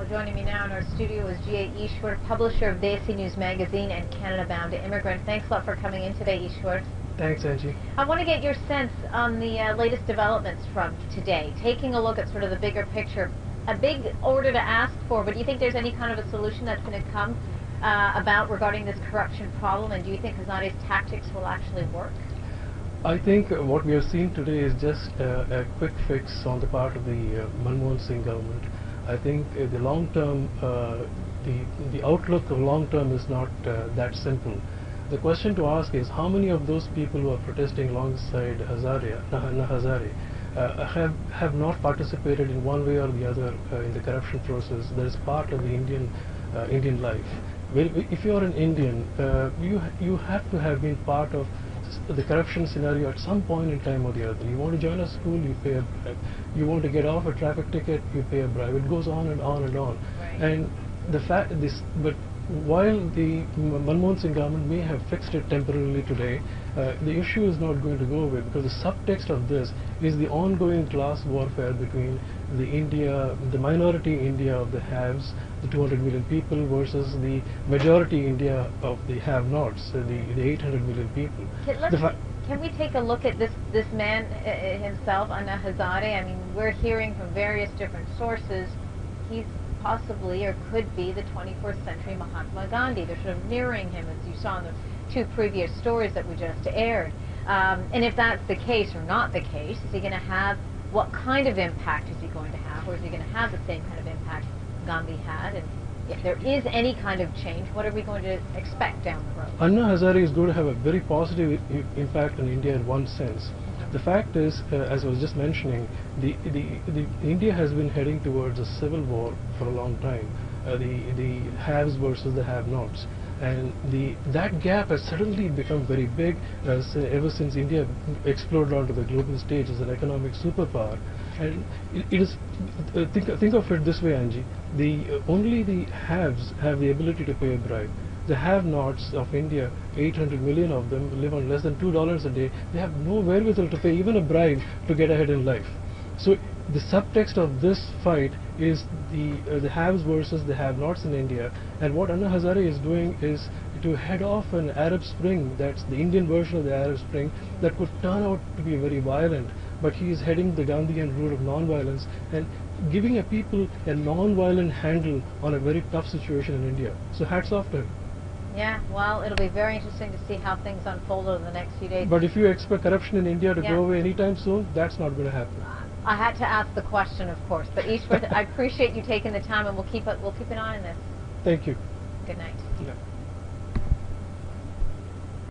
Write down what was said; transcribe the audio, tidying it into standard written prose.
Well, joining me now in our studio is G.A. Easwar, publisher of Desi News Magazine and CanadaBound Immigrant. Thanks a lot for coming in today, Easwar. Thanks, Angie. I want to get your sense on the latest developments from today, taking a look at sort of the bigger picture. A big order to ask for, but do you think there's any kind of a solution that's going to come about regarding this corruption problem, and do you think Hazare's tactics will actually work? I think what we are seeing today is just a quick fix on the part of the Manmohan Singh government. I think the long term, the outlook of long term is not that simple. The question to ask is how many of those people who are protesting alongside Hazare have not participated in one way or the other in the corruption process that is part of the Indian life. Well, if you are an Indian, you have to have been part of the corruption scenario at some point in time or the other. You want to join a school, you pay a bribe. You want to get off a traffic ticket, you pay a bribe. It goes on and on and on. Right. And but while the Manmohan Singh government may have fixed it temporarily today, the issue is not going to go away, because the subtext of this is the ongoing class warfare between the minority India of the haves, the 200 million people, versus the majority India of the have-nots, the 800 million people. Can we take a look at this man himself, Anna Hazare? I mean, we're hearing from various different sources he's possibly or could be the 21st century Mahatma Gandhi. They're sort of mirroring him, as you saw in the two previous stories that we just aired. And if that's the case or not the case, is he going to have, what kind of impact is he going to have, or is he going to have the same kind of impact Gandhi had? And if there is any kind of change, what are we going to expect down the road? Anna Hazare is going to have a very positive impact on India in one sense. The fact is, as I was just mentioning, India has been heading towards a civil war for a long time. The haves versus the have-nots, and that gap has suddenly become very big ever since India exploded onto the global stage as an economic superpower. And it is think of it this way, Angie. Only the haves have the ability to pay a bribe. The have-nots of India, 800 million of them, live on less than $2 a day. They have no wherewithal to pay even a bribe to get ahead in life. So the subtext of this fight is the haves versus the have-nots in India. And what Anna Hazare is doing is to head off an Arab Spring, that's the Indian version of the Arab Spring, that could turn out to be very violent. But he is heading the Gandhian route of non-violence and giving a people a non-violent handle on a very tough situation in India. So hats off to him. Yeah, well, it'll be very interesting to see how things unfold over the next few days. But if you expect corruption in India to go away anytime soon, that's not going to happen. I had to ask the question, of course. But Easwar, I appreciate you taking the time, and we'll keep an eye on this. Thank you. Good night. Yeah.